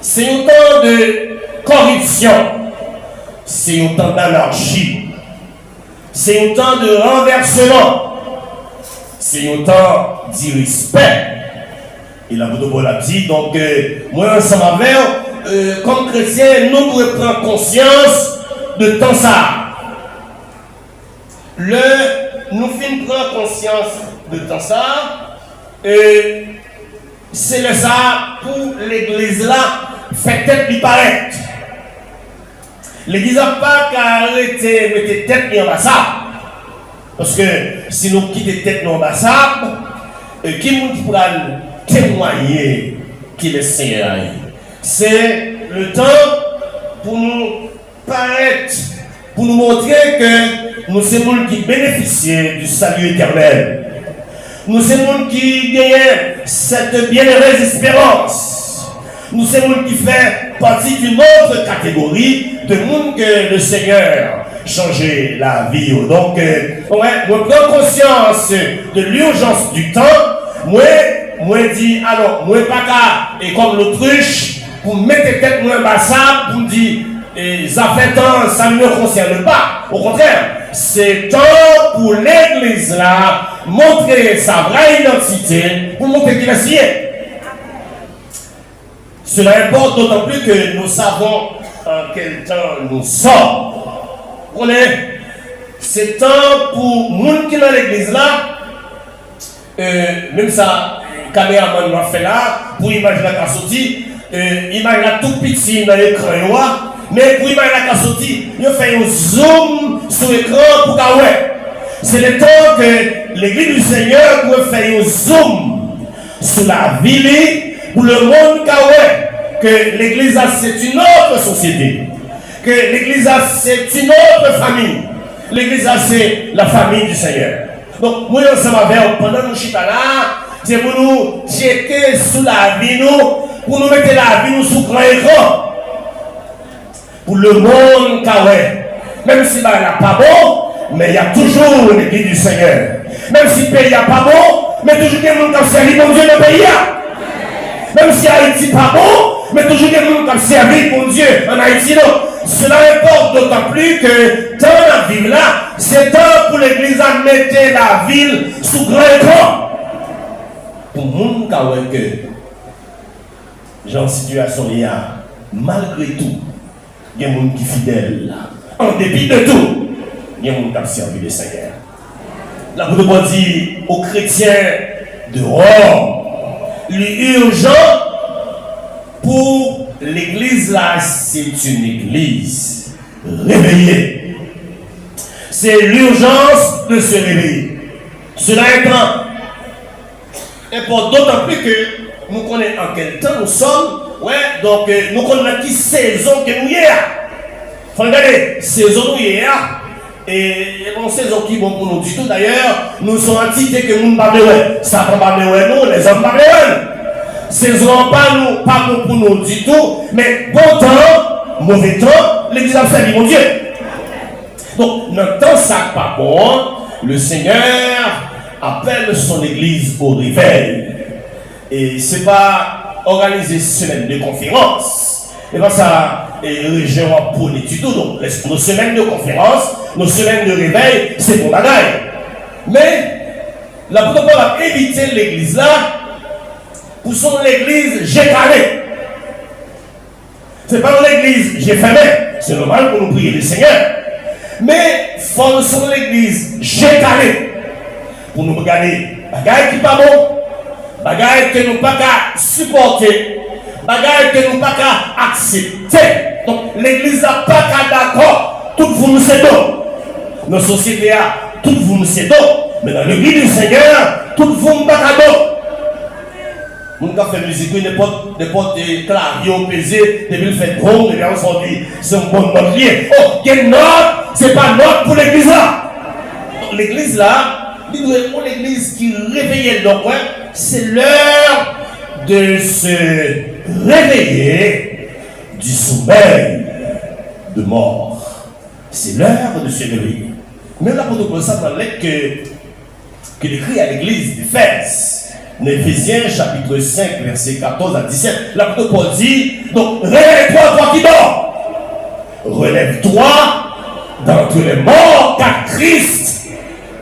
C'est un temps de corruption, c'est un temps d'anarchie, c'est un temps de renversement, c'est un temps d'irrespect. Et l'apôtre Paul a dit, donc, moi ensemble avec, comme chrétien, nous devons prendre conscience de temps ça. Nous finissons prendre conscience de temps ça, et c'est le ça pour l'église là, fait tête lui paraître. L'église n'a pas qu'à arrêter, mettre tête en ambassade. Parce que si nous quittons tête en ambassade, qui nous pourra témoigner qu'il est Seigneur? C'est le temps pour nous paraître, pour nous montrer que nous sommes ceux qui bénéficient du salut éternel. Nous sommes ceux qui gagnent cette bienheureuse espérance. Nous sommes ceux qui font partie d'une autre catégorie de monde que le Seigneur changer la vie. Donc, moi prends conscience de l'urgence du temps. Moi dis, alors, moi pas qu'à, et comme l'autruche, pour mettre tête moi bassable, pour dire, ça fait temps, ça ne me concerne pas. Au contraire, c'est temps pour l'église là, montrer sa vraie identité, pour montrer qu'il est sien. Cela importe d'autant plus que nous savons en quel temps nous sommes. C'est temps pour nous qui sont dans l'église là, même ça, caméraman m'a fait là, pour imaginer la sortie, imaginer la tout petit dans l'écran, mais pour imaginer la sortie, il fait un zoom sur l'écran pour qu'à ouais. C'est le temps que l'église du Seigneur peut faire un zoom sur la ville pour le monde qu'à ouais. Que l'église c'est une autre société. Que l'église c'est une autre famille. L'église c'est la famille du Seigneur. Donc, moi, ensemble avec pendant nous chita là, c'est pour nous checker sous la vie, pour nous mettre la vie sous grand écran. Pour le monde, même si bah, il n'est pas bon, mais il y a toujours l'église du Seigneur. Même si le pays n'est pas bon, mais toujours des gens qui ont servi mon Dieu dans le pays. Même si Haïti n'est pas bon, mais toujours des gens qui ont servi mon Dieu en Haïti. Cela importe d'autant plus que dans la ville là, c'est temps pour l'église à mettre la ville sous grand écran. Pour le monde que genre situation il y a, malgré tout, il y a des gens qui sont fidèles. En dépit de tout, il y a des gens qui ont servi le Seigneur. L'apôtre Paul dit aux chrétiens de Rome, l'urgent pour l'église là, c'est une église réveillée. C'est l'urgence de se réveiller. Cela importe d'autant plus que nous connaissons en quel temps nous sommes. Ouais, donc nous connaissons qui saison que nous y est. Faut regarder, saison nous y est. Et une saison qui est bon pour nous du tout. D'ailleurs, nous sommes entités que nous ne parlons pas. Ça ne parle pas nous, les hommes ne parlent pas. Saison pas bon pour nous du tout, mais bon temps, mauvais temps, l'église a servi mon Dieu. Donc, notre temps, ça pas bon, le Seigneur appelle son église au réveil. Et c'est pas organiser semaine de conférence. Et pas ça, région pour l'étude. Donc, nos semaines de conférence, nos semaines de réveil, c'est pour bagaille. Mais, l'apôtre Paul a évité l'église là, pour son église, j'ai calé. C'est pas l'église, j'ai fermé. C'est normal pour nous prier le Seigneur. Mais, faut son l'église, j'ai calé. Pour nous regarder, bagaille qui pas bon, bagaille que nous pas qu'à supporter, bagaille que nous pas qu'à accepter. Donc, l'église n'a pas qu'à d'accord. Tout vous nous c'est donc. Nos sociétés a, tout vous nous c'est donc. Mais dans l'église du Seigneur, tout vous nous pas qu'à donc. Mon gars fait musique, n'importe des claviers pesés, depuis le fait bon, et on s'en dit, c'est un bon note lié. Oh, quelle note? C'est pas note pour l'église là. L'église là, il doit être l'église qui réveille donc, ouais, c'est l'heure de se réveiller du sommeil de mort. C'est l'heure de se réveiller. Mais l'apôtre Paul s'attendait qu'il écrit à l'église d'Éphèse. Éphésiens chapitre 5, verset 14 à 17, l'apôtre Paul dit, donc relève-toi, toi qui dors. Relève-toi d'entre les morts, car Christ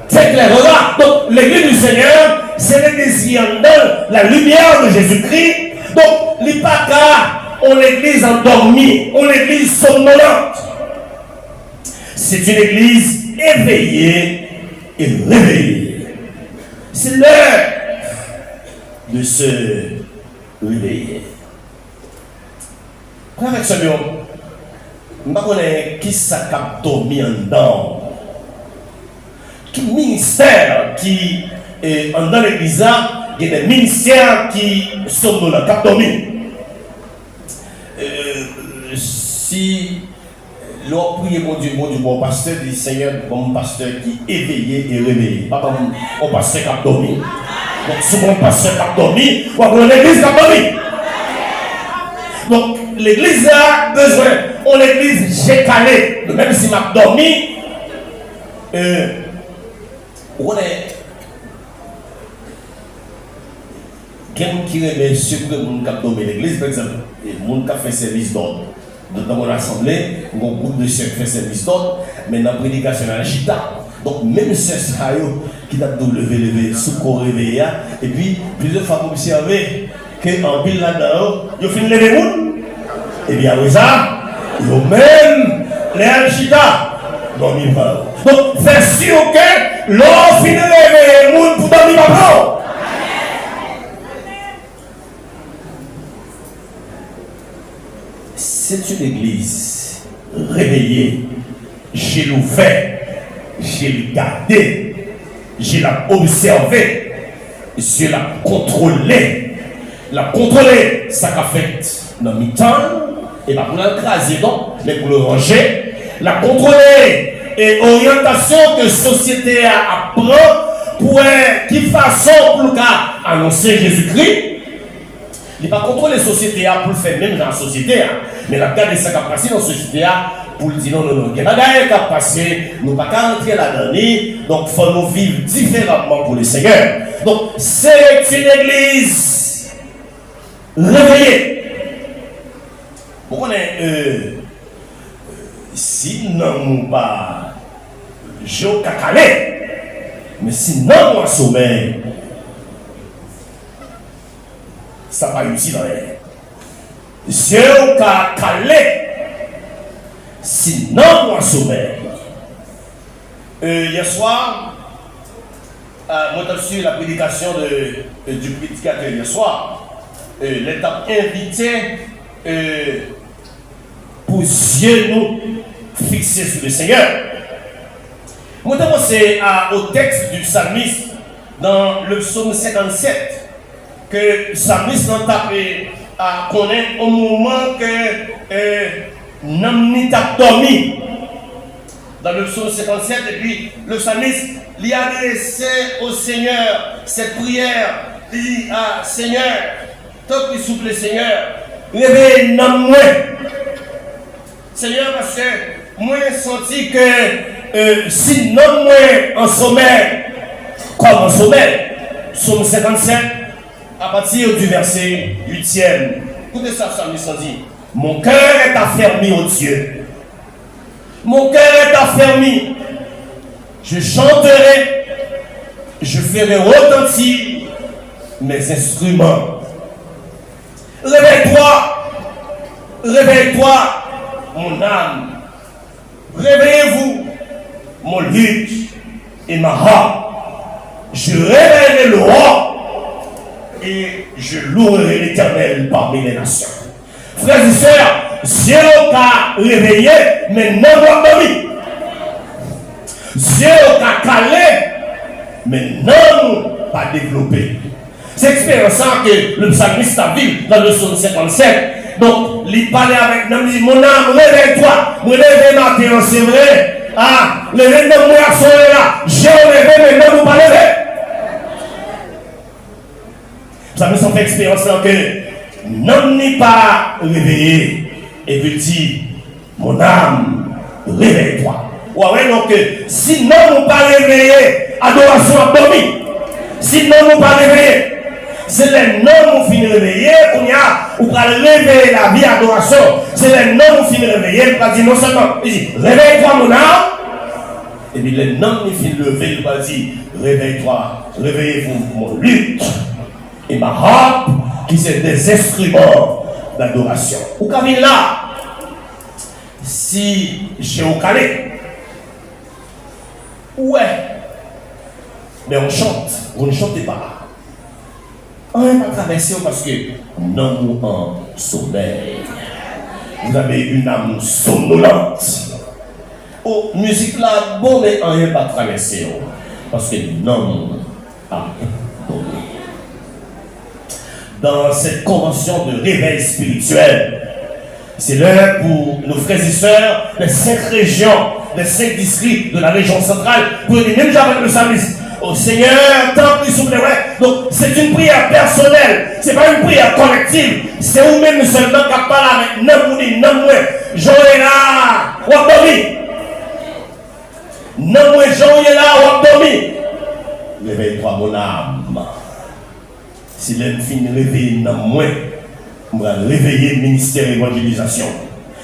t'éclairera. Donc l'église du Seigneur, c'est l'église qui en donne la lumière de Jésus-Christ. Donc les pacas, on l'église endormie, on l'église somnolente. C'est une église éveillée et réveillée. C'est l'heure de se réveiller. Frère avec ce mot, je ne sais pas qui ça a dormi en dedans. Tout ministère qui est dans l'église, il y a des ministères qui sont dans le cap dormi. Si l'on prie mon Dieu, mon pasteur dit Seigneur, comme pasteur qui est éveillé et réveillé, pas comme un pasteur qui a dormi. Donc, souvent, pasteur qui a dormi, ou alors l'église qui a dormi. Donc, l'église a besoin, on l'église j'ai calé, même si m'a dormi, on est. Quelqu'un qui remet ceux que mon cap dormi l'église, par exemple, et mon cap fait service d'ordre. Dans mon assemblée, mon groupe de chefs fait service d'ordre, mais dans la prédication à la chita. Donc, même ce Sayo qui a levé sous corps réveillé, et puis plusieurs fois vous observez qu'en pile là-dedans, ils finissent lever le monde. Et bien, oui, ça, ils ont même les Alchita. Donc, faites sûr que l'on finit de lever le monde pour dormir maintenant. C'est une église réveillée. J'ai l'ouvert, j'ai le gardé, j'ai la observé, j'ai la contrôlé. La contrôler, ça qu'a fait dans le temps, et pas pour l'écraser, non, mais pour le ranger. La contrôler et orientation que la société apprend pour qui façon pour annoncer Jésus-Christ. Il n'est pas contrôler la société pour le faire même dans la société, mais la garde ça qui a passé dans la société pour le dire non, il y a des choses qui a passé, nous ne pouvons pas entrer là-dedans, donc il faut nous vivre différemment pour le Seigneur. Donc c'est une église réveillée. Pourquoi si non pas je cacalé, mais si non moi sommeil, ça va réussir dans l'air. Je cacalé, si non moi sommeil. Hier soir, moi j'ai reçu la prédication du prédicateur hier soir. L'État invité pour yeux nous fixer sur le Seigneur. Moi, j'ai pensé au texte du psalmiste dans le psaume 57, que le psalmiste a tapé à connaître au moment que nous avons dormi. Dans le psaume 57, et puis le psalmiste lui a adressé au Seigneur cette prière. Il dit Seigneur, tant qu'il souple le Seigneur, réveille moi. Seigneur, parce que moi j'ai senti que si non moi en sommeil, comme en sommeil, psaume 57, à partir du verset 8e, écoutez ça, psalmiste dit, mon cœur est affermi au Dieu. Mon cœur est affermi. Je chanterai, je ferai retentir mes instruments. Réveille-toi, réveille-toi, mon âme. Réveillez-vous, mon lutte et ma harpe. Je réveillerai le roi et je louerai l'Éternel parmi les nations. Frères et sœurs, Dieu t'a réveillé, mais non pas dormi. Dieu t'a calé, mais non pas développé. C'est l'expérience que le psalmiste a vu dans le psaume 57. Donc, il parlait avec nous, il dit, mon âme, réveille-toi. Mon réveil matin, c'est vrai. Ah, le réveil de moi sont là. J'ai rêvé, mais non, vous pas levé. Le psalmiste a fait l'expérience que non n'est pas réveillé. Et veut dire, mon âme, réveille-toi. Ouais, donc, si non, vous pas réveillé, adoration a dormi. Si non, vous pas réveillé. C'est les noms qui finissent réveiller, ou pour réveiller la vie adoration. C'est les noms qui finissent réveiller, pour dire non seulement, il dit, réveille-toi mon âme. Et puis les noms qui finissent lever, il va dire, réveille-toi, réveillez-vous mon lutte et ma harpe, qui sont des instruments d'adoration. Ou quand il là, si j'ai au calé, ouais, mais on chante, vous ne chantez pas. On n'est pas traversé parce que non, nous en sommeil. Vous avez une âme somnolente. Oh, musique là, bon, mais on n'est pas traversé parce que non, a dormi. Dans cette convention de réveil spirituel, c'est l'heure pour nos frères et sœurs des 5 régions, des 5 districts de la région centrale, pour les mêmes avec le service. Au Seigneur, tant plus souple, ouais. Donc, c'est une prière personnelle, c'est pas une prière collective. C'est vous-même seulement qui parle avec Namouni, Namoué, Joëla, Wabomi. Namoué, Joëla, Wabomi. Réveille-toi, mon âme. Si l'homme finit de réveiller Namoué, on va réveiller le ministère d'évangélisation.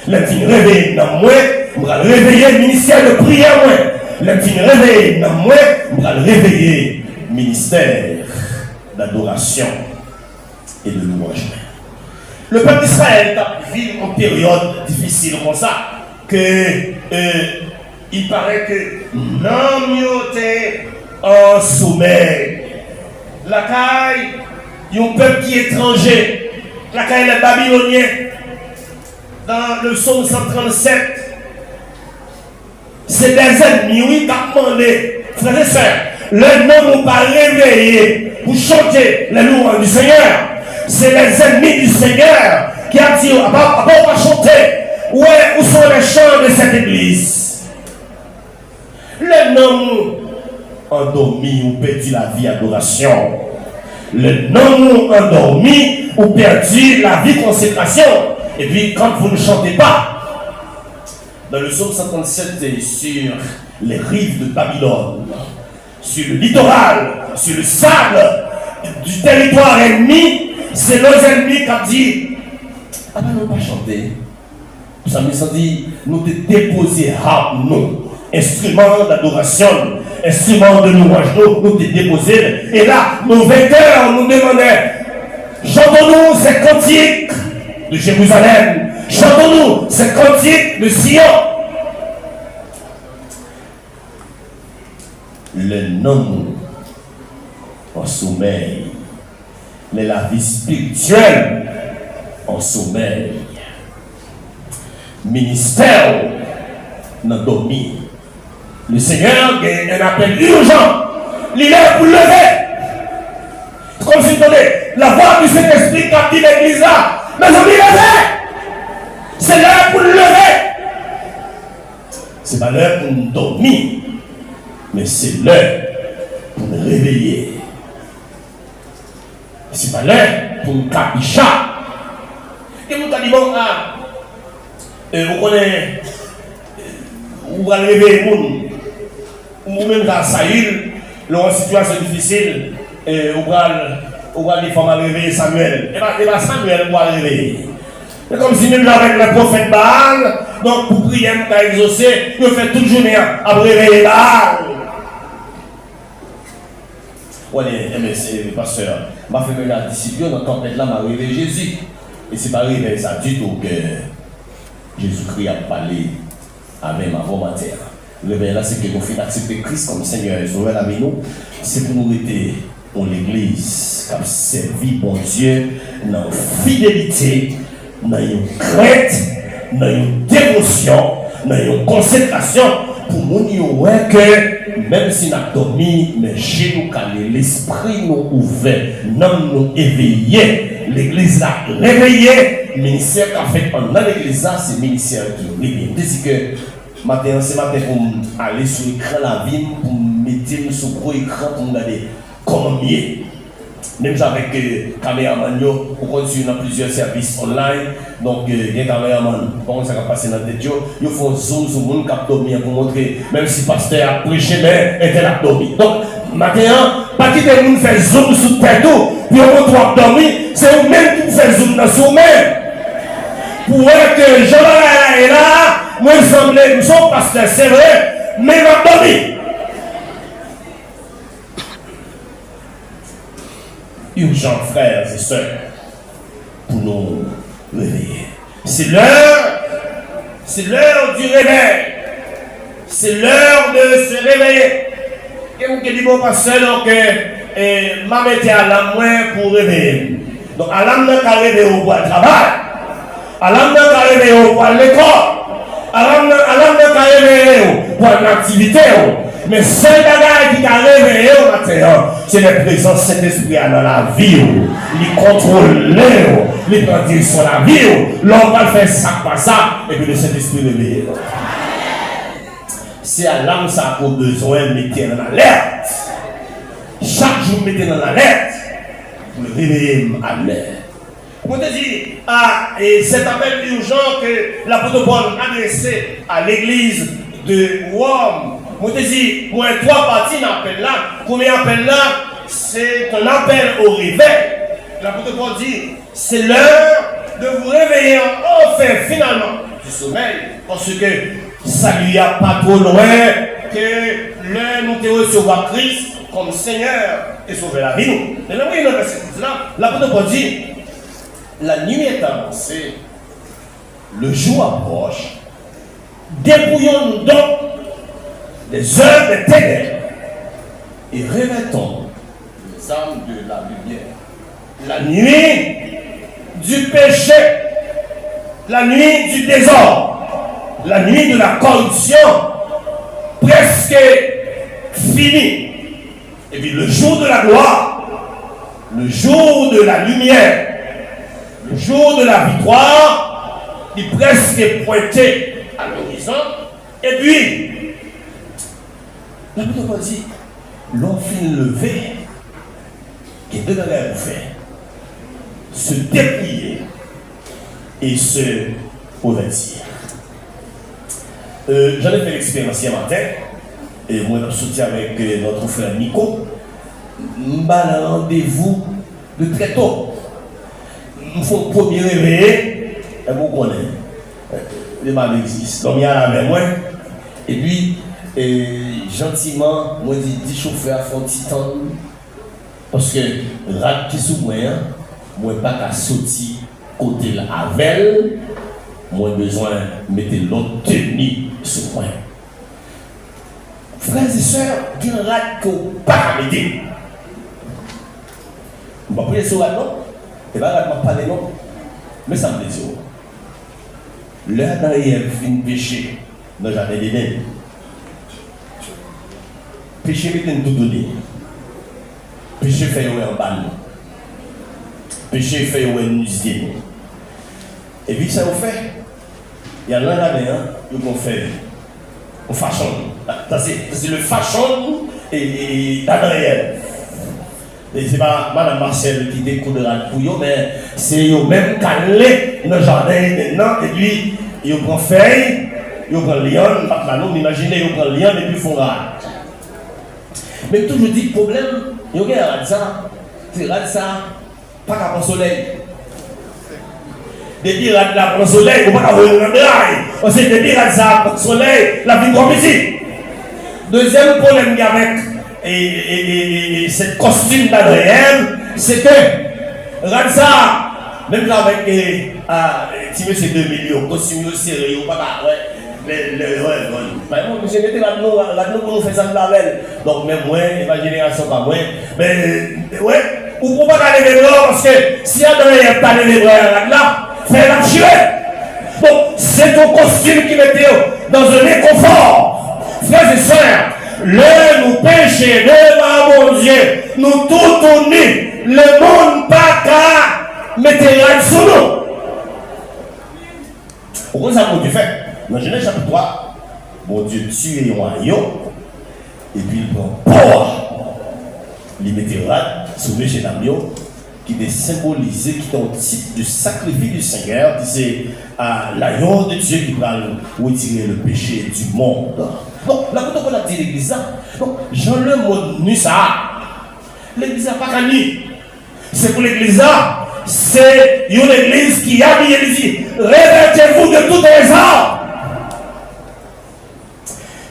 L'homme finit de réveiller Namoué, on va réveiller le ministère de prière. Le fin réveil, moi, on va réveiller le ministère d'adoration et de louange. Le peuple d'Israël vit en période difficile comme ça, que il paraît que l'homme était en sommeil. La caille, il y a un peuple qui est étranger. La caille est babylonien. Dans le psaume 137, c'est des ennemis, oui, qui ont demandé, frères et sœurs, le nom n'est pas réveillé pour chanter les louanges du Seigneur. C'est les ennemis du Seigneur qui ont dit, on va chanter. Ouais, où sont les chants de cette église? Le nom endormi ou perdu la vie adoration. Le nom endormi ou perdu la vie consécration. Et puis, quand vous ne chantez pas, dans le psaume 137, sur les rives de Babylone, sur le littoral, sur le sable du territoire ennemi, c'est nos ennemis qui ont dit, ah ben non, pas chanter. Ça me dit, nous te déposer à nous, instrument d'adoration, instrument de louange, nous te déposer. Et là, nos vainqueurs nous demandaient, chantons-nous ces cantiques de Jérusalem. Chantons-nous ces cantiques de Sion. Le nom en sommeil, mais la vie spirituelle en sommeil. Ministère n'a dormi. Le Seigneur a un appel urgent. Il est pour lever. Comme si la voix du Saint-Esprit qui a dit l'église là. Mes amis, levez! C'est l'heure pour lever. C'est pas l'heure pour nous dormir, mais c'est l'heure pour nous réveiller. C'est pas l'heure pour nous capicher. Et vous avez dit, bon, vous connaissez, vous allez réveiller les gens, ou même dans Saïl, dans une situation difficile, vous allez les femmes à réveiller Samuel. Et bien Samuel va réveiller. C'est comme si même avec le prophète Baal, donc pour prier, pour exaucer, il fait toute journée à réveiller Baal. Oui, mais c'est pasteur, ma fait la discipline, dans tempête là, m'a réveillé Jésus. Et c'est pas réveillé ça du tout que Jésus-Christ a parlé avec ma volonté. Le réveil là, c'est que nous faisons accepter Christ comme Seigneur et Sauveur avec nous. C'est pour nous être pour l'Église qui a servi bon Dieu dans fidélité, dans une crainte, dans une dévotion, dans une consécration pour nous dire que même si nous avons dormi, mais chez nous calé, l'esprit nous ouvert, nous éveillé, l'Église a réveillé, le ministère qu'a fait pendant l'Église, c'est le ministère qui réveille. C'est que matin, ce matin, pour aller sur l'écran la vie, pour mettre sur le gros écran pour regarder comment mieux. Même avec caméraman, on continue dans plusieurs services online. Donc, il y a un caméraman, comment ça va passer dans le tête, ils font zoom sur le monde qui a dormi pour montrer, même si le pasteur a prêché, mais il a dormi. Donc, maintenant, pas quitter nous faire zoom sous tête tout, puis on va dormir, c'est vous-même qui fait zoom dans vous-même. Pour voir que Jean est là, moi je semblais, nous sommes pasteurs, c'est vrai, mais il va dormir. Urgent, frères et sœurs, pour nous réveiller. C'est l'heure du réveil. C'est l'heure de se réveiller. Et vous qui dites, bon, pasteur, donc, m'a mis à la main pour réveiller. Donc, à l'âme n'a qu'à réveiller au bois de travail. À l'âme n'a qu'à réveiller au bois de l'école. À l'âme n'a qu'à réveiller au bois de l'activité. Mais seul bagage qui t'a réveillé au matin, c'est la présence de cet esprit dans la vie. Il contrôle, il prend direction sur la vie. L'homme va faire ça, pas ça, et puis le Saint-Esprit réveillé. C'est à l'âme ça qu'on a besoin de mettre dans l'alerte. Chaque jour, mettez dans l'alerte pour le réveiller à l'alerte. On te dit, et cet appel urgent que l'apôtre Paul a adressé à l'église de Rome. On te dit, moi, trois parties d'appel là. Premier appel là, c'est un appel au réveil. L'apôtre Paul dit, c'est l'heure de vous réveiller enfin, finalement, du sommeil. Parce que ça lui a pas trop loin que l'un nous te recevoir Christ comme Seigneur et sauver la vie. Et là, oui, l'apôtre Paul dit, la nuit est avancée, le jour approche, dépouillons-nous donc des œuvres des ténèbres et revêtons les armes de la lumière. La nuit du péché, la nuit du désordre, la nuit de la corruption, presque finie. Et puis le jour de la gloire, le jour de la lumière, le jour de la victoire, est presque pointé à l'horizon. Et puis, l'apôtre Paul dit, l'on fait lever, qui est de la faire, se dépouiller et se revêtir. J'en ai fait l'expérience hier matin, et moi je soutien avec notre frère Nico. Nous avons un rendez-vous de très tôt. Nous faisons le premier réveil, et vous connaissez. Les mal existent. Donc il y a la même moi. Et puis, gentiment, moi je dis chauffeur à fond petit temps. Parce que rat qui sous moi, moi pas qu'à sortir côté la avec, moi besoin de mettre l'autre tenue sur moi. Frères et sœurs, il y a un rat qu'on pas à m'aider. On va prier sur la non. Et bien, on va parler non. Mais ça me dit, l'heure d'arrière fin péché dans le jardin d'Éden. Péché met tout donné. Péché fait un balle. Péché fait un usine. Et puis ça vous fait. Il y a l'un là-dedans, qu'on fait. On fashion. C'est le fashion et derrière. Et c'est pas Mme Marcel qui découdra pour eux, mais c'est eux-mêmes calés dans le jardin maintenant. Et puis, ils prennent feuille, ils prennent lion, on imagine, ils prennent lion et puis ils font rad. Mais toujours dit problème, il y a un ça, c'est rad ça, pas qu'à prendre soleil. Depuis rad là prendre soleil, on va pas avoir un braille. On sait depuis rad ça prendre soleil, la vie comme ici. Deuxième problème avec et cette costume d'Adrien, c'est que Radza, même là avec Timé c'est 2 millions, costume serré, ou pas je n'étais là pour nous faire ça de la veille. Donc même moi, ma génération pas moi. Mais ouais, ou pour pas aller les bras, parce que si Adrien pas les bras là, fais la tuer. Donc c'est ton costume qui mettait dans un inconfort. Frères et sœurs, le nous péché devant mon Dieu, nous tout unis, le monde pas qu'à mettre la sur nous. Pourquoi ça vous fait? Dans Genèse chapitre 3, mon Dieu tue un royaume, et puis il prend pouvoir. Il mettait rad sur le chez l'agneau, qui est symbolisé, qui est un type de sacrifice du Seigneur, qui c'est l'agneau de Dieu qui va retirer le péché du monde. Donc, la photo qu'on a dit l'église, donc, Jean le mot nu ça, L'église n'a pas gagné. C'est pour l'église là, c'est une église qui a bien dit, réveillez-vous de toutes les armes.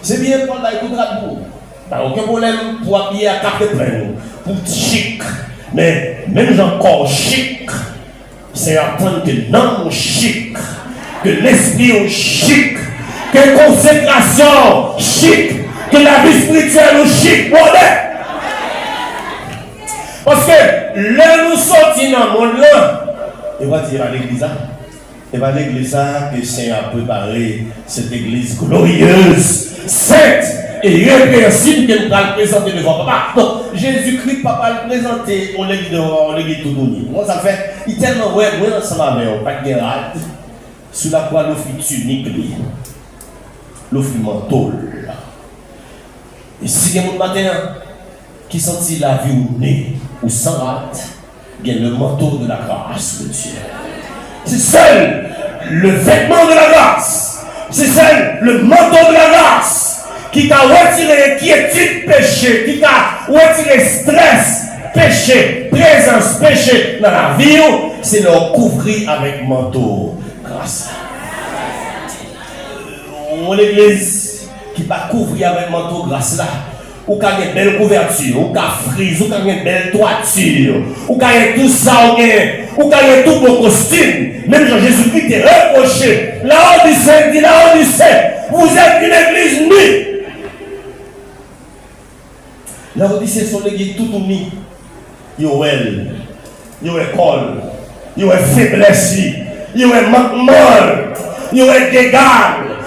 C'est bien pour la écoute à vous. Pas aucun problème pour habiller à carte pleine, pour chic. Mais même encore chic, c'est attendre que l'homme chic, que l'esprit chic, que la consécration chic, que la vie spirituelle chic. Voilà. Parce que là nous sortis dans le monde là, il va dire à l'église, et va l'église que Saint a préparé cette église glorieuse, sainte et irréversible que nous allons présenter devant papa. Donc Jésus-Christ, papa le présenter au l'église tout le monde. Moi ça fait, il tellement ouais, moi ensemble avec pas de guerre, sur la croix l'offre tunique, l'offre manteau. Et si il y a un matin qui sentit la vie ou nez ou sans rate, il y a le manteau de la grâce de Dieu. C'est seul le vêtement de la grâce. C'est seul le manteau de la grâce qui t'a retiré inquiétude, péché, qui t'a retiré stress, péché, présence, péché dans la vie. C'est le couvrir avec manteau grâce. Mon église qui va couvrir avec manteau grâce là. Ou qu'il y a une belle couverture, ou qu'il y a frise, ou qu'il y a une belle toiture, ou qu'il y a tout ça, ou qu'il y a tout beau costume. Même Jésus-Christ est reproché. Laodicée dit Laodicée, vous êtes une église nue. Laodicée sont l'église tout unie. Il y a elle, il y a école, il y a faiblesse, il y a manquement, il y a dégâts,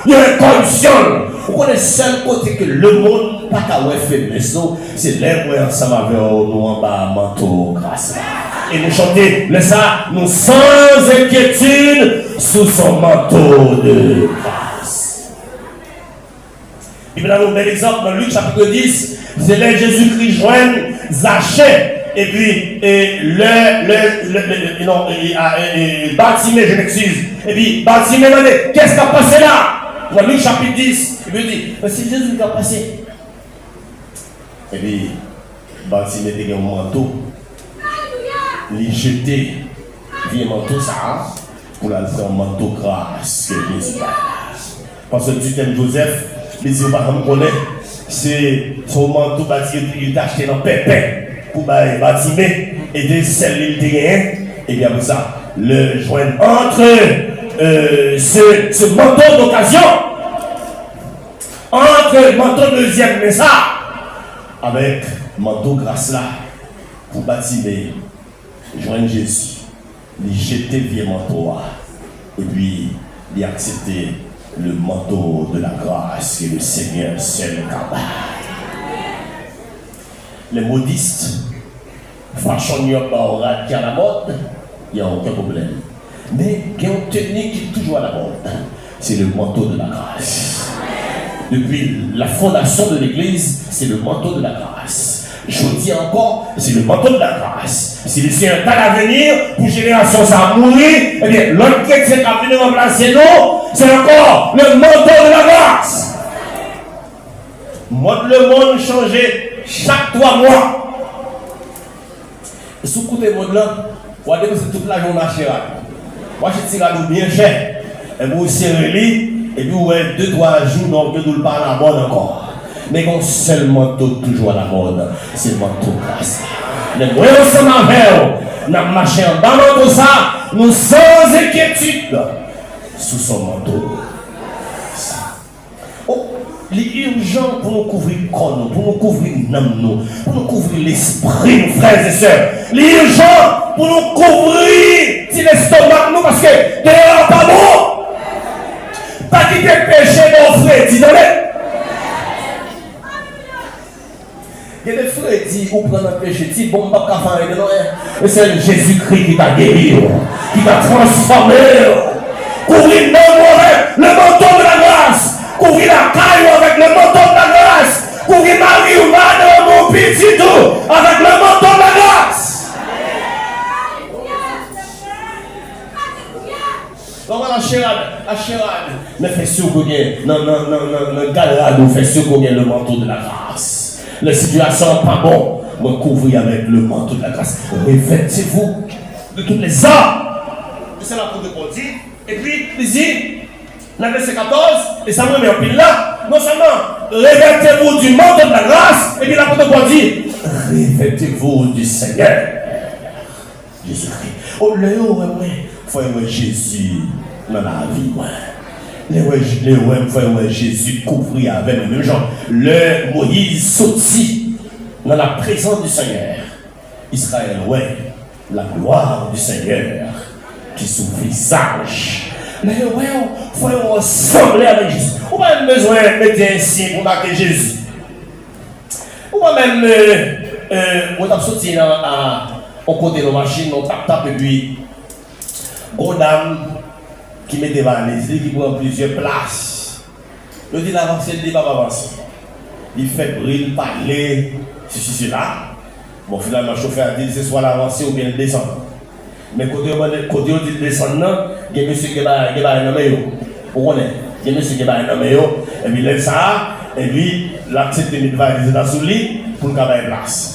il y a corruption. Vous connaissez le seul côté que le monde n'a pas qu'à faiblesse, c'est l'aimer ensemble avec nous en bas, manteau, grâce. Et nous chanter, le ça, nous sans inquiétude, sous son manteau de grâce. Il y a un bel exemple dans Luc chapitre 10, c'est là Jésus-Christ joint Zachée. Et puis, Bartimée, je m'excuse. Et puis, Bartimée, qu'est-ce qui a passé là? Dans Luc chapitre 10, il me dit, c'est Jésus qui a passé. Et puis, Bartimée était un manteau. Il jetait, vient manteau ça, pour la faire un manteau grâce que Jésus a. Parce que du thème Joseph, les yeux par exemple connaît, c'est son manteau bâti, il a acheté dans Pépin pour Bartimée, et de celle il était et bien pour ça, le joindre entre ce manteau d'occasion, entre le manteau deuxième, mais ça, avec manteau grâce là, pour Bartimée, joindre Jésus, il jeter via manteau, et puis il accepter le manteau de la grâce que le Seigneur seul capable. Les modistes, fashionniers qui à la mode, il n'y a aucun problème. Mais il y a une technique qui est toujours à la mode, c'est le manteau de la grâce. Depuis la fondation de l'Église, c'est le manteau de la grâce. Je vous dis encore, c'est le manteau de la grâce. Si le Seigneur est à l'avenir, pour génération ça a mouru, eh bien, l'autre chrétien qui a venu remplacer nous, c'est encore le manteau de la grâce. Le monde changeait chaque 3 mois. Et sous côté monde là, vous voyez que c'est toute la journée marché. Moi, je tire à nous bien cher. Et vous serrez et puis vous avez 2-3 jours, donc vous ne parlez pas à la mode encore. Mais un seul manteau toujours à la mode, c'est le manteau grâce. Les moyens sont en verre, nous avons marché en bas de ça, nous sans inquiétude, sous son manteau. Oh, il est urgent pour nous couvrir le corps, pour nous couvrir l'âme, pour nous couvrir l'esprit, nos frères et sœurs. Il est urgent pour nous couvrir l'estomac, nous, parce que dehors pas bon. Pas quitter le péché, mon frère, dis-le. Il y a des frères qui disent, vous prenez un péché, si bon, pas qu'à faire de mais c'est Jésus-Christ qui t'a guéri, qui t'a transformé. Couvrir l'homme avec le manteau de la grâce. Couvrir la caille avec le manteau de la grâce. Couvrir Marie ou Madame, mon petit tout, avec le manteau de la grâce. Donc la chérade, mais fais sûr qu'on ait, non, galère, nous fais sûr qu'on ait le manteau de la grâce. La situation n'est pas bon. me couvrir avec le manteau de la grâce. Revêtez-vous de toutes les armes. C'est l'apôtre Paul dit. Et puis, il dit, dans le verset 14, et ça me met en pile là, non seulement revêtez-vous du manteau de la grâce, et puis l'apôtre Paul dit, revêtez-vous du Seigneur. Jésus-Christ. Oh, le faut aimer Jésus dans la vie. Le Jésus couvrir avec le même genre. Le Moïse sorti dans la présence du Seigneur. Israël, ouais, la gloire du Seigneur qui sous visage. Mais ouais, il faut ressembler avec Jésus. On n'a pas besoin de mettre un signe pour marquer Jésus. On va même on a sorti au côté de la machine, on tape et puis une dame qui met devant les qui prend plusieurs places. Je dis l'avancer, il dit pas avancer. Il fait briller, parler, ceci, cela. Bon, finalement, le chauffeur a dit c'est soit l'avancer ou bien le descendre. Mais côté on dit descendre, il y a monsieur qui va un homme. Vous connaissez? Il y a monsieur qui va un homme. Et puis il laisse ça, et puis l'accepte de va dans le lit pour le travail place.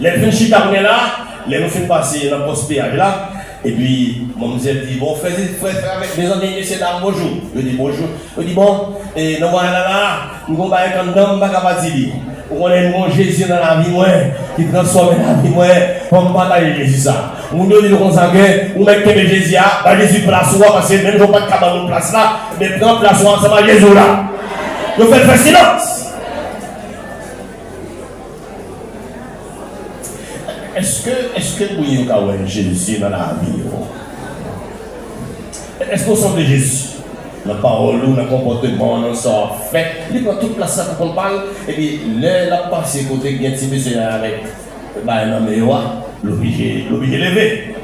Les fins chita on est là, les nous fin passer dans le poste péage là. Et puis, mon monsieur dit, bon, frère avec mes amis, monsieur, dame, bonjour. Je dis bonjour. Je dis, bon, et nous voilà là, nous allons faire un homme, pas capable de dire. On est mon Jésus dans la vie, moi, qui transforme la vie, moi, on ne partage Jésus ça. On nous dit comme ça que, on met que Jésus là, Jésus place, parce que même si on n'a pas de cabane de place là, mais prend place ensemble à Jésus là. Nous faisons silence. Est-ce que vous avez Jésus dans la vie? Est-ce qu'on sent de Jésus? Dans la parole, dans le comportement, dans ce fait, il prend toute place pour qu'on parle, et puis là, passé côté qui est un petit monsieur avec un homme, l'obligé levé.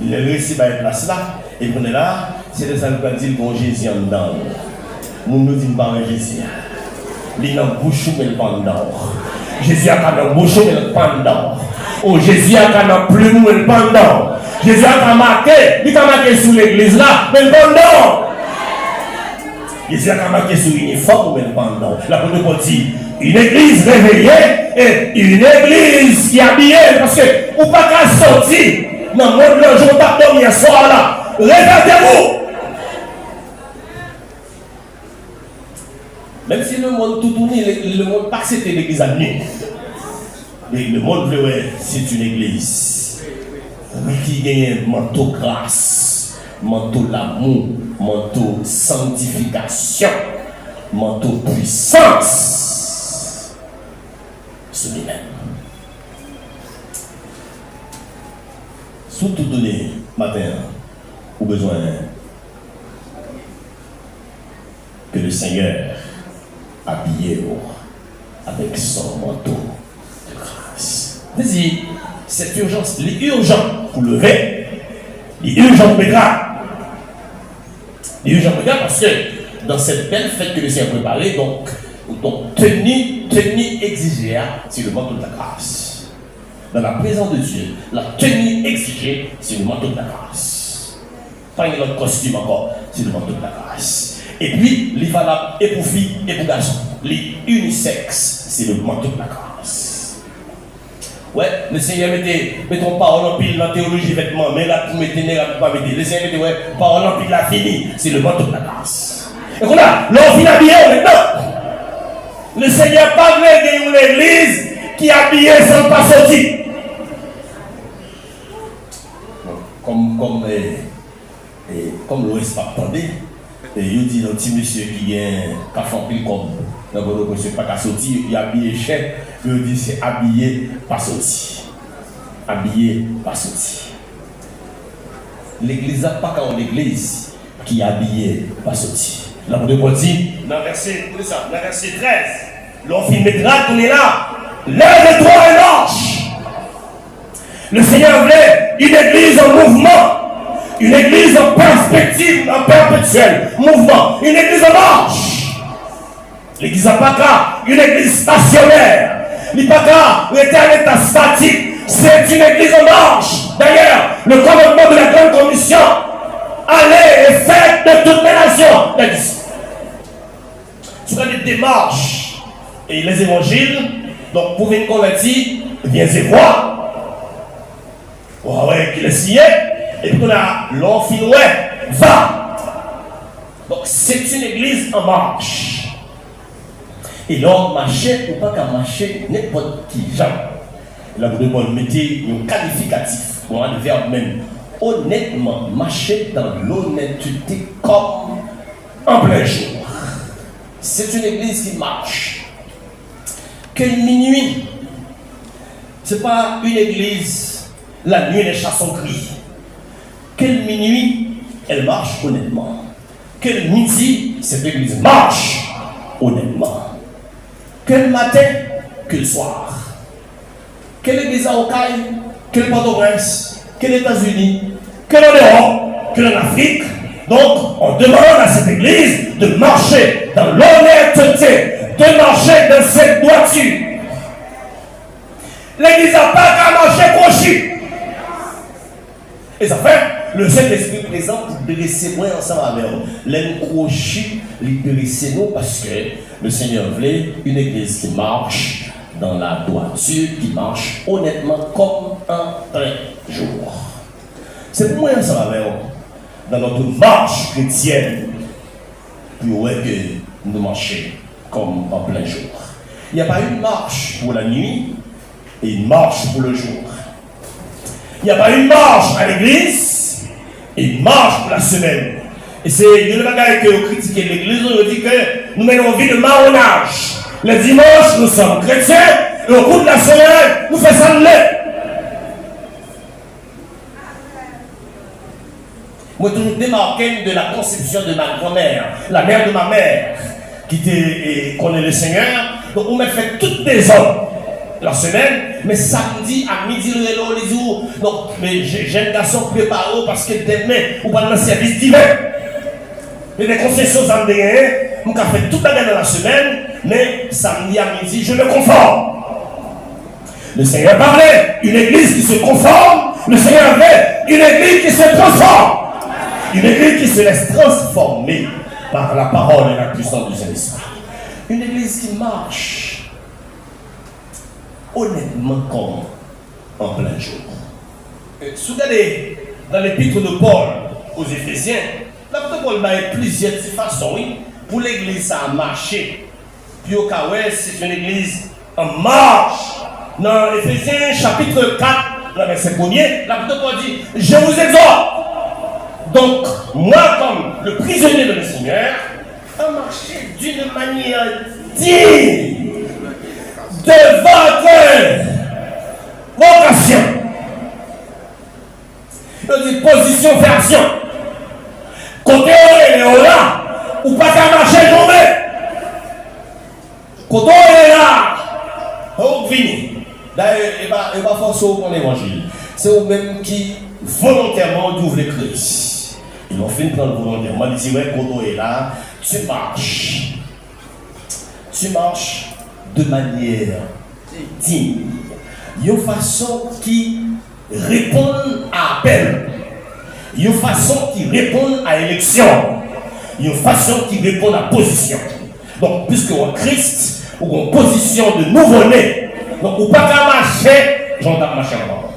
Il est réussi par une place là, et puis on est là, c'est des gens qui disent bon Jésus en dedans. Nous nous disons pas Jésus. Il est en bouche, mais il est pas dedans. Jésus a un bouche, mais il est pas dedans. Oh, Jésus a un plume, mais il est pas dedans. Jésus a marqué, il a marqué sur l'église là, mais il est pas dedans. Jésus a marqué sur l'uniforme, mais il est pas dedans. La première fois dit, une église réveillée et une église qui est habillée, parce que vous ne pouvez pas sortir dans le monde le jour de dormir soir là. Répétez-vous. Même si le monde tout tourne, le monde pas c'était l'église à nuit. Mais le monde veut, c'est une église. Mais qui gagne un manteau grâce, manteau l'amour, manteau sanctification, manteau puissance. C'est lui-même. Surtout donné matin, au besoin que le Seigneur habillé avec son manteau de grâce. Vas-y, cette urgence, il est urgent pour lever, il est urgent pour grave. Il est urgent pour grave parce que dans cette belle fête que le Seigneur a préparée, donc tenue exigée, c'est le manteau de la grâce. Dans la présence de Dieu, la tenue exigée, c'est le manteau de la grâce. Pas un autre costume encore, c'est le manteau de la grâce. Et puis, il est valable et pour filles et pour garçons. L'unisexe, c'est le manteau de la grâce. Ouais, le Seigneur mettait ton parole en pile dans la théologie vêtements, mais là, vous mettez pas mettez. Le Seigneur mettait, ouais, parole en pile, la fini, c'est le manteau de la grâce. Et voilà, l'on vient habillé maintenant. Le Seigneur pas voulu une église qui est habillée sans pas sortir. Comme l'Ouest pas attendé. Et il dit un petit monsieur qui est café pile comme dans votre monsieur pas sorti, il est habillé cher, il dit c'est habillé pas sorti. Habillé pas sorti. L'église n'a pas qu'une église qui est habillée pas sorti. La Bible dit dans le verset 13, l'on mettra qu'on est là, lève-toi et marche. Le Seigneur voulait une église en mouvement. Une église en perspective, en perpétuel mouvement. Une église en marche. L'église n'a pas qu'à une église stationnaire. Il n'y a pas qu'à l'état statique. C'est une église en marche. D'ailleurs, le commandement de la grande commission, allez et faites de toutes les nations. Sur des démarches et les évangiles, Donc, pour venir convertir, viens et voir. Ouais, qu'il est signé. Et puis, on a l'enfin, ouais, va. Donc, c'est une église en marche. Et l'homme marcher, ou pas qu'à marcher, n'importe qui, genre. Là, vous devez mettre un qualificatif, ou un verbe même. Honnêtement, marcher dans l'honnêteté comme en plein jour. C'est une église qui marche. Quelle minuit. Ce n'est pas une église, la nuit les chats sont gris. Quelle minuit, elle marche honnêtement. Quel midi, cette église marche honnêtement. Quel matin, quel soir. Quelle église à Okaï, quelle Port-au-Prince, quels États-Unis, quelle en Europe, quelle en Afrique. Donc, on demande à cette église de marcher dans l'honnêteté, de marcher dans cette droiture. L'église n'a pas qu'à marcher crochu. Et ça fait, le Saint-Esprit présent pour dresser moi ensemble avec vous. L'aime crochu, il dresse nous parce que le Seigneur voulait une église qui marche dans la droiture, qui marche honnêtement comme un plein jour. C'est pour moi ensemble avec vous. Dans notre marche chrétienne, puis ouais que nous marchons comme en plein jour. Il n'y a pas une marche pour la nuit et une marche pour le jour. Il n'y a pas une marche à l'église et une marche pour la semaine. Et c'est le bagage que vous critiquez l'église, on dit que nous menons une vie de marronnage. Le dimanche, nous sommes chrétiens et au cours de la semaine, nous faisons le. Moi, toujours démarqué de la conception de ma grand-mère, la mère de ma mère, qui connaît le Seigneur. Donc, on m'a fait toutes les heures la semaine, mais samedi à midi, les jours. Donc, mes jeunes garçons préparés parce que demain, on va dans le service divin. Et des concessions en dernier, on a fait toute la dans la semaine, mais samedi à midi, je me conforme. Le Seigneur parlait, une église qui se conforme, le Seigneur avait une église qui se transforme. Une église qui se laisse transformer par la parole et la puissance du Saint-Esprit. Une église qui marche honnêtement comme en plein jour. Si vous regardez dans l'épître de Paul aux Éphésiens, l'apôtre Paul a plusieurs façons pour l'église à marcher. Puis au cas où c'est une église en marche. Dans Éphésiens chapitre 4, le verset 1er, l'apôtre Paul dit, je vous exhorte. Donc, moi, comme le prisonnier de le Seigneur, à marcher d'une manière digne de votre vocation. Il dit position vers action. Côté est là, ou pas qu'à marcher tomber. Côté est là, au fini. D'ailleurs, il ne va pas forcer pour l'évangile. C'est eux-mêmes qui volontairement ouvrent Christ. Ils ont fait une prendre volontairement. Ils disent, ouais, Kodo est là, tu marches. Tu marches de manière digne. Il y a une façon qui répond à appel. Il y a une façon qui répond à élection. Il y a une façon qui répond à position. Donc, puisque en Christ, ou en position de nouveau-né, donc, ou pas qu'à marcher, j'entends marcher encore.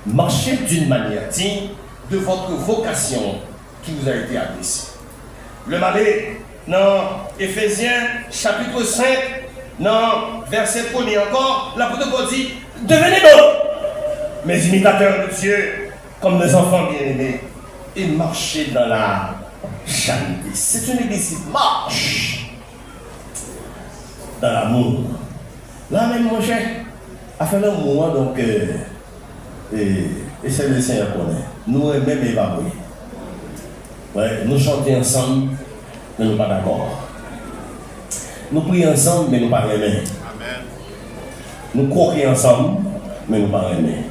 Marchez d'une manière digne de votre vocation qui vous a été adressée. Le malais, dans Éphésiens chapitre 5, dans verset 1er encore, l'apôtre Paul dit, devenez donc mes imitateurs de Dieu comme des enfants bien-aimés et marchez dans la charité. C'est une église qui marche dans l'amour. Là même, mon cher, a fait un moment donc. Et c'est le Seigneur qu'on est. Nous même évalués. Ouais, nous chantons ensemble, mais nous ne sommes pas d'accord. Nous prions ensemble, mais nous ne sommes pas aimés. Nous courons ensemble, mais nous ne sommes pas aimés.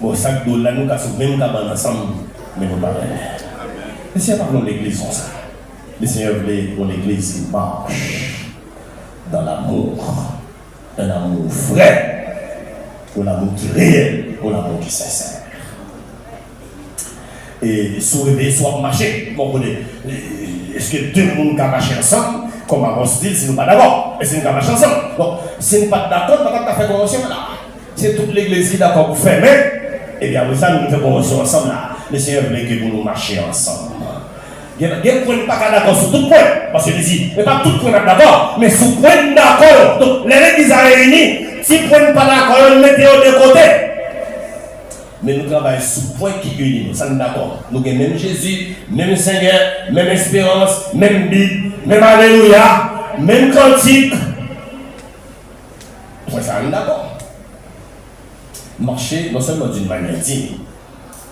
Bon, chaque dos là, nous sommes même ensemble, mais nous ne sommes pas aimés. Le Seigneur parle de l'église comme ça. Le Seigneur voulait pour l'église qui marche dans l'amour. Un amour vrai, pour l'amour qui est réel, pour l'amour qui est sincère. et soulever, soit marcher. Bon, est-ce que deux personnes peuvent marcher ensemble? Comme avant se dit, si nous pas d'accord, est-ce que nous pouvons marcher ensemble? Donc, si nous pas d'accord, nous ne pouvons pas faire convention là. C'est toute l'église qui est d'accord pour faire, et bien après ça, nous faisons convention ensemble là. Le Seigneur voulait que nous marchions ensemble. Il y a des points pas d'accord sur tout point, parce que je dis, mais pas tout point d'accord, mais sur point d'accord. Donc, l'église a réuni, si point pas d'accord, on met de côté. Mais nous travaillons sur point qui unit nous, ça nous d'accord. Nous avons même Jésus, même Seigneur, même espérance, même Bible, même Alléluia, même cantique. Pour ça, nous d'accord. Marcher non seulement d'une manière digne,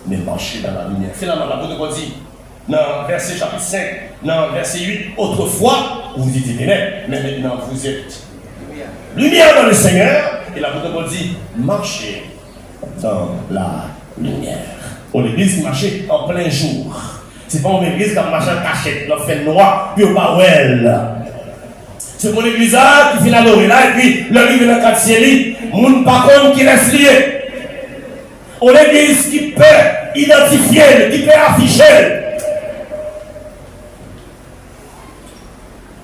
mais marcher dans la lumière. Finalement, l'apôtre dit, dans verset chapitre 5, dans verset 8, autrefois, vous étiez ténèbres, mais maintenant vous êtes lumière dans le Seigneur. Et l'apôtre dit, marchez dans la lumière. Pour l'église qui marchait en plein jour. C'est pas une église qui marche en cachette, qui fait noir, puis au bawel. C'est pour l'église qui fait adorer là, et puis le livre dans le quartier, moun par contre qui reste lié. Pour l'église qui peut identifier, qui peut afficher.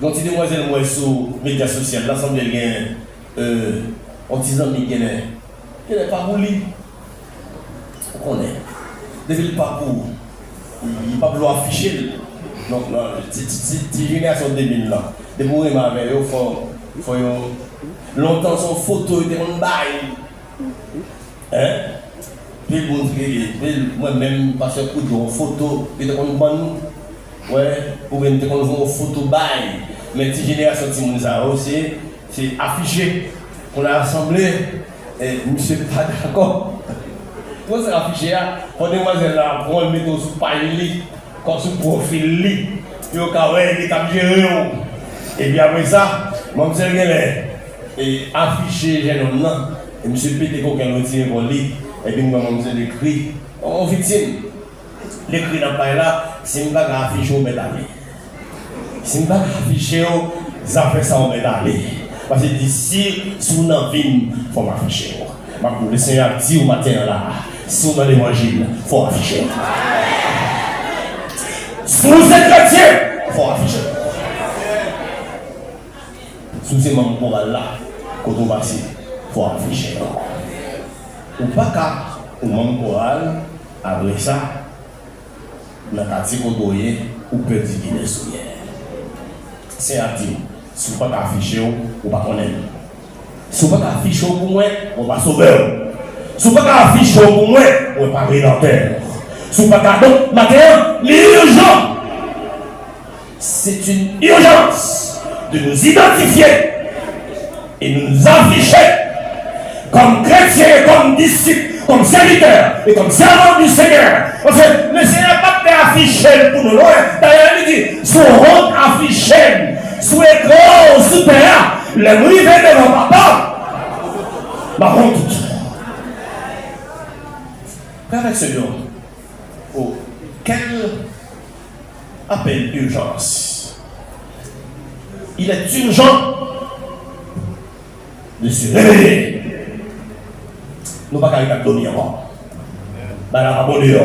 Donc, si demoiselle, moi, sur les médias sociaux, l'ensemble des liens, en disant, mais qu'elle n'est pas roulée. On connaît. Depuis le parcours, il n'y a pas besoin d'afficher. Donc, cette génération 2000 là, des bourrés m'avaient, il faut longtemps son photo était en bail. Hein? Puis moi-même, parce que j'ai une photo, il était en bonne. Ouais, pour une photo bail. Mais cette génération de aussi, c'est affiché. On a rassemblé, et monsieur pas d'accord. Quand c'est affiché, pour demoiselle là, pour le mettre sous paille, comme sous profil, puis au cas où il est géré. Et bien après ça, mon monsieur est affiché, j'ai un nom, et monsieur Pété Coquin retire pour lui, et puis mon monsieur l'écrit, en victime. L'écrit dans paille là, c'est une bague affichée au médaille. C'est une bague affichée au, ça fait ça au médaille. Parce que d'ici, sous la vie, il faut m'afficher. Le Seigneur dit au matin là, si on a l'évangile, il faut afficher. Si vous êtes chrétien, il faut afficher. Si vous êtes membre là, quand on passe, il faut afficher. Ou pas qu'à, au membre choral, après ça, dans le quartier qu'on ou peut dire qu'il est souillé. C'est à dire. Si vous ne pouvez pas afficher, vous ne pouvez pas connaître. Si vous ne pouvez pas afficher pour moi, vous ne pouvez pas sauver. Si vous ne pouvez pas afficher pour moi, vous ne pouvez pas rédempteur. Si vous ne pouvez pas. Donc, maintenant, l'urgence, c'est une urgence de nous identifier et de nous afficher comme chrétiens, comme disciples, comme serviteurs et comme servants du Seigneur. Parce que le Seigneur n'a pas fait afficher pour nous loin. D'ailleurs, il dit, sous honte affiché. Sous écran, sous terre, le rivet de mon papa. Ma honte. Frère et sœur, oh, quel appel d'urgence? Il est urgent de se réveiller. Nous ne pouvons pas dormir encore. Nous ne pouvons pas dormir.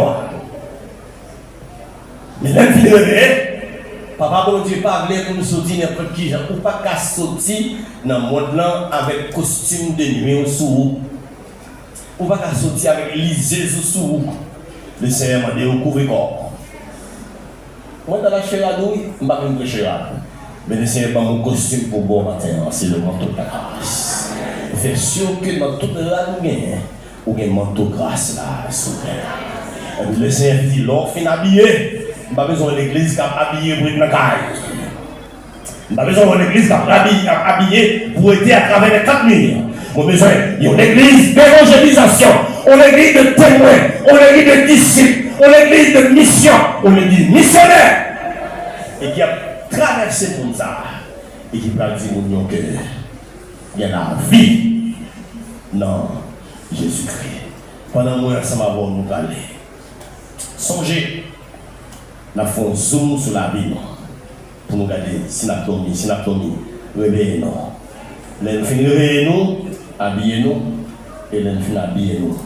Mais même si nous réveillons, papa, bon Dieu, pas pour nous sortir n'importe qui, ou pas qu'à sortir dans le monde là avec costume de nuit sous vous. Ou pas qu'à sortir avec lisée sous vous. Le Seigneur m'a dit, couvrir corps. Moi, dans la chair à nous, je ne vais pas me prêcher. Mais le Seigneur m'a mon costume pour bon matin, c'est le manteau de la grâce. Fait sûr que dans toute la lumière, ou un manteau de grâce là, souverain. Le Seigneur dit, l'or fin habillé. Je n'ai pas besoin de l'église qui a habillé pour être dans la caille. Je n'ai pas besoin de l'église qui a habillé pour être à travers les 4 murs. J'ai besoin d'une église d'évangélisation, une église de témoins, une église de disciples, une église de mission, une église missionnaire. Et qui a traversé tout ça. Et qui va dire au nom que il y a la vie dans Jésus-Christ. Pendant que ça m'a nous parler. Songez. Nous avons un zoom sur la Bible pour nous regarder synaptomie, réveillez-nous. Nous finissons réveillez-nous, habillez-nous, et nous finissons habillez-nous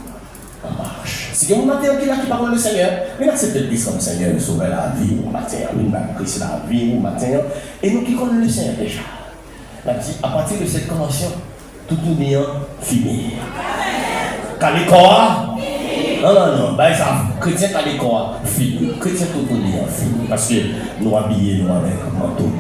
en marche. Si vous matin qui là qui parle le Seigneur, il accepte le Christ comme Seigneur, il sauve la vie au matin, il va Christ la vie au matin. Et nous qui connaissons le Seigneur déjà, on a dit à partir de cette convention, tout est fini. Calicora? Non, bah ça, chrétien calicora, fini. Chrétien tout est fini. Parce que nous habillons nous avec un manteau.